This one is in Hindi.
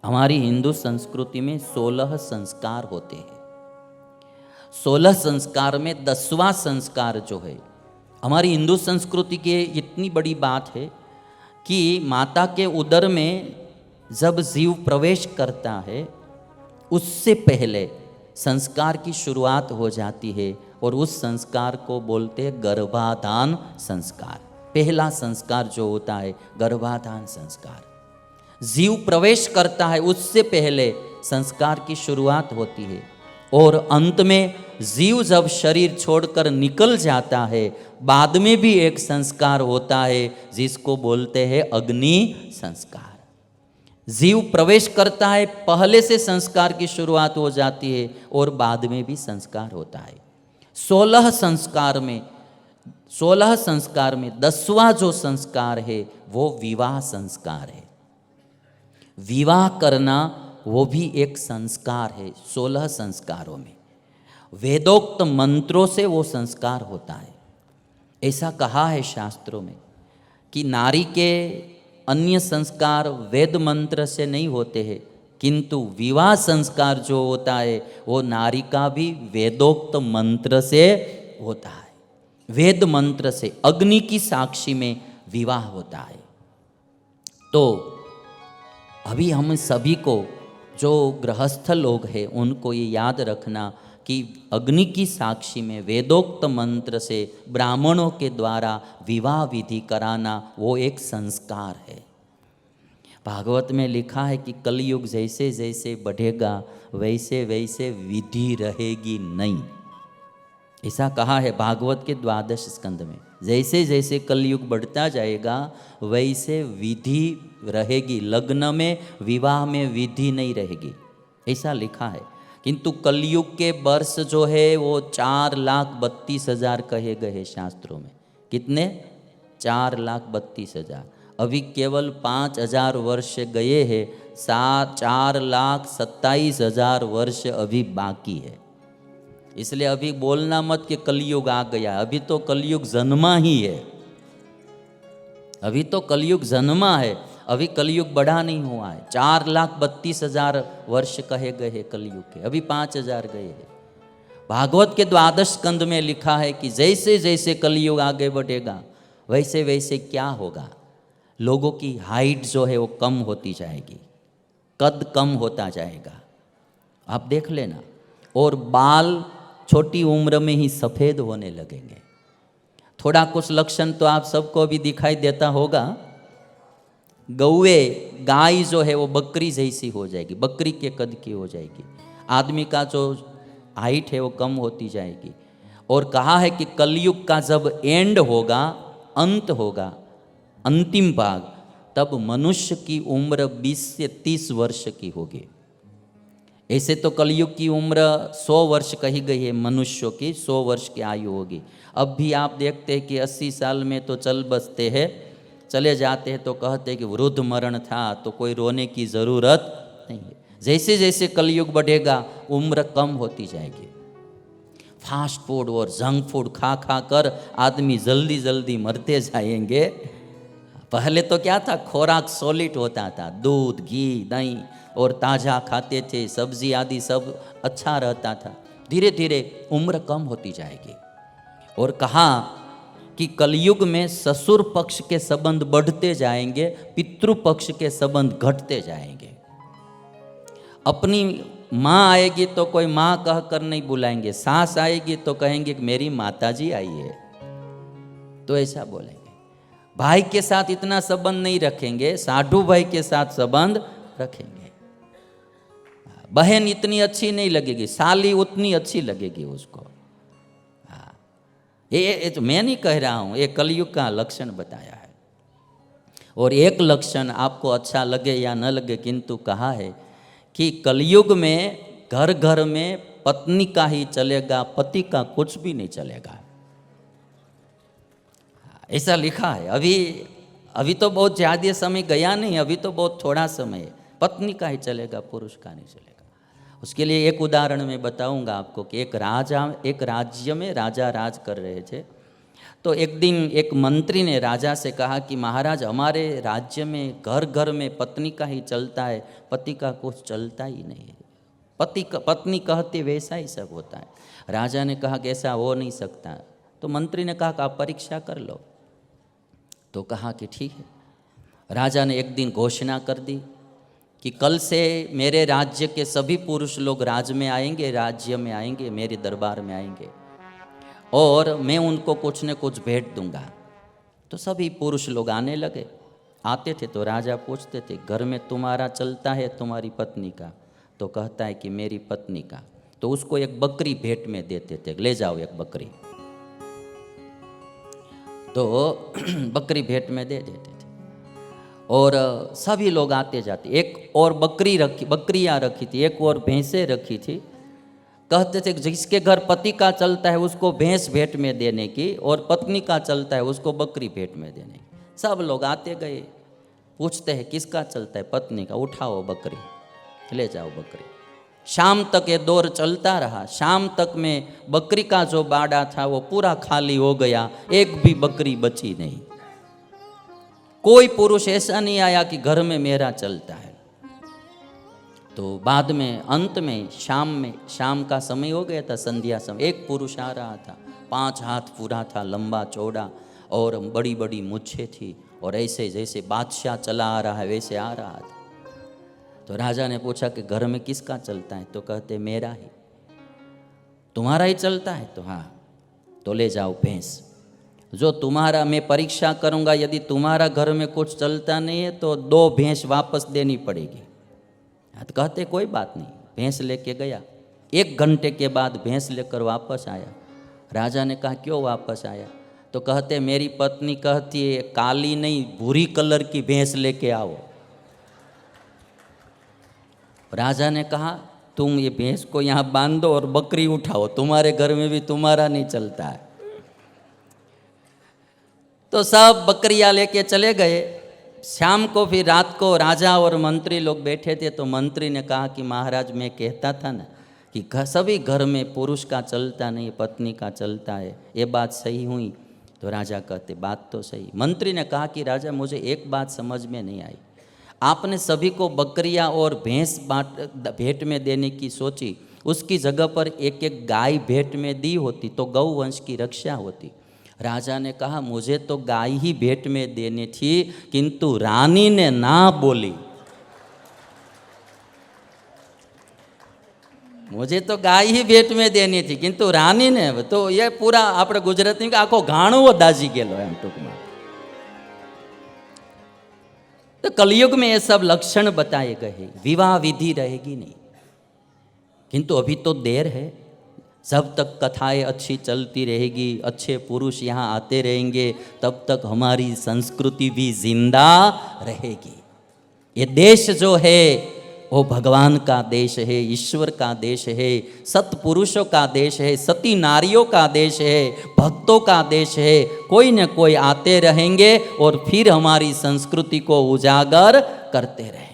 हमारी हिंदू संस्कृति में 16 संस्कार होते हैं। 16 संस्कार में 10वां संस्कार जो है, हमारी हिंदू संस्कृति की इतनी बड़ी बात है कि माता के उदर में जब जीव प्रवेश करता है उससे पहले संस्कार की शुरुआत हो जाती है और उस संस्कार को बोलते हैं गर्भाधान संस्कार। पहला संस्कार जो होता है गर्भाधान संस्कार। जीव प्रवेश करता है उससे पहले संस्कार की शुरुआत होती है और अंत में जीव जब शरीर छोड़कर निकल जाता है बाद में भी एक संस्कार होता है जिसको बोलते हैं अग्नि संस्कार। जीव प्रवेश करता है पहले से संस्कार की शुरुआत हो जाती है और बाद में भी संस्कार होता है। 16 संस्कार में 10वां जो संस्कार है वो विवाह संस्कार है। विवाह करना वो भी एक संस्कार है। 16 संस्कारों में वेदोक्त मंत्रों से वो संस्कार होता है। ऐसा कहा है शास्त्रों में कि नारी के अन्य संस्कार वेद मंत्र से नहीं होते हैं, किंतु विवाह संस्कार जो होता है वो नारी का भी वेदोक्त मंत्र से होता है। वेद मंत्र से अग्नि की साक्षी में विवाह होता है। तो अभी हम सभी को जो गृहस्थ लोग हैं उनको ये याद रखना कि अग्नि की साक्षी में वेदोक्त मंत्र से ब्राह्मणों के द्वारा विवाह विधि कराना वो एक संस्कार है। भागवत में लिखा है कि कलयुग जैसे जैसे बढ़ेगा वैसे वैसे विधि रहेगी नहीं। ऐसा कहा है भागवत के 12 स्कंद में। जैसे जैसे कलयुग बढ़ता जाएगा वैसे विधि रहेगी, लग्न में विवाह में विधि नहीं रहेगी, ऐसा लिखा है। किंतु कलयुग के वर्ष जो है वो 4,32,000 कहे गए शास्त्रों में। कितने? 4,32,000। अभी केवल 5,000 वर्ष गए हैं, 4,27,000 वर्ष अभी बाकी है। इसलिए अभी बोलना मत कि कलयुग आ गया, अभी तो कलयुग जन्मा ही है। अभी तो कलयुग जन्मा है, अभी कलयुग बढ़ा नहीं हुआ है। 4,32,000 वर्ष कहे गए हैं कलयुग के, अभी 5,000 गए हैं। भागवत के 12 स्कंद में लिखा है कि जैसे जैसे कलयुग आगे बढ़ेगा वैसे वैसे क्या होगा, लोगों की हाइट जो है वो कम होती जाएगी, कद कम होता जाएगा, आप देख लेना। और बाल छोटी उम्र में ही सफ़ेद होने लगेंगे। थोड़ा कुछ लक्षण तो आप सबको भी दिखाई देता होगा। गाय जो है वो बकरी जैसी हो जाएगी, बकरी के कद की हो जाएगी। आदमी का जो हाइट है वो कम होती जाएगी। और कहा है कि कलयुग का जब एंड होगा, अंत होगा, अंतिम भाग, तब मनुष्य की उम्र 20 से 30 वर्ष की होगी। ऐसे तो कलयुग की उम्र 100 वर्ष कही गई है, मनुष्यों की 100 वर्ष की आयु होगी। अब भी आप देखते हैं कि 80 साल में तो चल बसते हैं, चले जाते हैं तो कहते हैं कि वृद्ध मरण था, तो कोई रोने की ज़रूरत नहीं है। जैसे जैसे कलयुग बढ़ेगा उम्र कम होती जाएगी। फास्ट फूड और जंक फूड खा खा कर आदमी जल्दी जल्दी मरते जाएंगे। पहले तो क्या था, खुराक सॉलिड होता था, दूध घी दही और ताज़ा खाते थे, सब्जी आदि सब अच्छा रहता था। धीरे धीरे उम्र कम होती जाएगी। और कहा कि कलयुग में ससुर पक्ष के संबंध बढ़ते जाएंगे, पितृ पक्ष के संबंध घटते जाएंगे। अपनी माँ आएगी तो कोई माँ कहकर नहीं बुलाएंगे, सास आएगी तो कहेंगे कि मेरी माताजी आई है, तो ऐसा बोलेंगे। भाई के साथ इतना संबंध नहीं रखेंगे, साधु भाई के साथ संबंध रखेंगे। बहन इतनी अच्छी नहीं लगेगी, साली उतनी अच्छी लगेगी उसको। ये तो मैं नहीं कह रहा हूँ, ये कलयुग का लक्षण बताया है। और एक लक्षण आपको अच्छा लगे या न लगे, किंतु कहा है कि कलयुग में घर घर में पत्नी का ही चलेगा, पति का कुछ भी नहीं चलेगा, ऐसा लिखा है। अभी तो बहुत ज़्यादा समय गया नहीं, अभी तो बहुत थोड़ा समय है। पत्नी का ही चलेगा, पुरुष का नहीं चलेगा। उसके लिए एक उदाहरण मैं बताऊंगा आपको कि एक राज्य में राजा राज कर रहे थे। तो एक दिन एक मंत्री ने राजा से कहा कि महाराज, हमारे राज्य में घर घर में पत्नी का ही चलता है, पति का कुछ चलता ही नहीं है। पत्नी कहते वैसा ही सब होता है। राजा ने कहा कि ऐसा हो नहीं सकता। तो मंत्री ने कहा कि आप परीक्षा कर लो। तो कहा कि ठीक है। राजा ने एक दिन घोषणा कर दी कि कल से मेरे राज्य के सभी पुरुष लोग राज्य में आएंगे, मेरे दरबार में आएंगे और मैं उनको कुछ न कुछ भेंट दूंगा। तो सभी पुरुष लोग आने लगे। आते थे तो राजा पूछते थे, घर में तुम्हारा चलता है तुम्हारी पत्नी का? तो कहता है कि मेरी पत्नी का। तो उसको एक बकरी भेंट में देते थे, ले जाओ एक बकरी। तो बकरी भेंट में दे देते थे और सभी लोग आते जाते। एक और बकरियाँ रखी थी, एक और भैंसें रखी थी। कहते थे जिसके घर पति का चलता है उसको भैंस भेंट में देने की, और पत्नी का चलता है उसको बकरी भेंट में देने की। सब लोग आते गए, पूछते हैं किसका चलता है? पत्नी का। उठाओ बकरी, ले जाओ बकरी। शाम तक ये दौर चलता रहा। शाम तक में बकरी का जो बाड़ा था वो पूरा खाली हो गया, एक भी बकरी बची नहीं। कोई पुरुष ऐसा नहीं आया कि घर में मेरा चलता है। तो बाद में अंत में शाम का समय हो गया था, संध्या समय। एक पुरुष आ रहा था, 5 हाथ पूरा था, लंबा चौड़ा और बड़ी बड़ी मूछें थी, और ऐसे जैसे बादशाह चला आ रहा है वैसे आ रहा था। तो राजा ने पूछा कि घर में किसका चलता है? तो कहते मेरा ही। तुम्हारा ही चलता है? तो हाँ। तो ले जाओ भैंस। जो तुम्हारा, मैं परीक्षा करूंगा, यदि तुम्हारा घर में कुछ चलता नहीं है तो 2 भैंस वापस देनी पड़ेगी। तो कहते कोई बात नहीं। भैंस लेके गया। 1 घंटे के बाद भैंस लेकर वापस आया। राजा ने कहा क्यों वापस आया? तो कहते मेरी पत्नी कहती है काली नहीं भूरी कलर की भैंस लेके आओ। राजा ने कहा तुम ये भैंस को यहाँ बांध दो और बकरी उठाओ, तुम्हारे घर में भी तुम्हारा नहीं चलता है। तो सब बकरियाँ लेके चले गए। शाम को फिर रात को राजा और मंत्री लोग बैठे थे। तो मंत्री ने कहा कि महाराज, मैं कहता था ना कि सभी घर में पुरुष का चलता नहीं, पत्नी का चलता है, ये बात सही हुई? तो राजा कहते बात तो सही। मंत्री ने कहा कि राजा, मुझे एक बात समझ में नहीं आई। आपने सभी को बकरियां और भैंस भेंट में देने की सोची, उसकी जगह पर एक एक गाय भेंट में दी होती तो गौ वंश की रक्षा होती। राजा ने कहा मुझे तो गाय ही भेंट में देनी थी, किंतु रानी ने ना बोली। मुझे तो गाय ही भेंट में देनी थी, किंतु रानी ने तो ये पूरा આપણે ગુજરાતી में आखो घाणो दाजी गेलो एम टूक में। तो कलयुग में ये सब लक्षण बताए गए हैं। विवाह विधि रहेगी नहीं, किंतु अभी तो देर है। जब तक कथाएं अच्छी चलती रहेगी, अच्छे पुरुष यहाँ आते रहेंगे, तब तक हमारी संस्कृति भी जिंदा रहेगी। ये देश जो है वो भगवान का देश है, ईश्वर का देश है, सत्पुरुषों का देश है, सती नारियों का देश है, भक्तों का देश है। कोई न कोई आते रहेंगे और फिर हमारी संस्कृति को उजागर करते रहेंगे।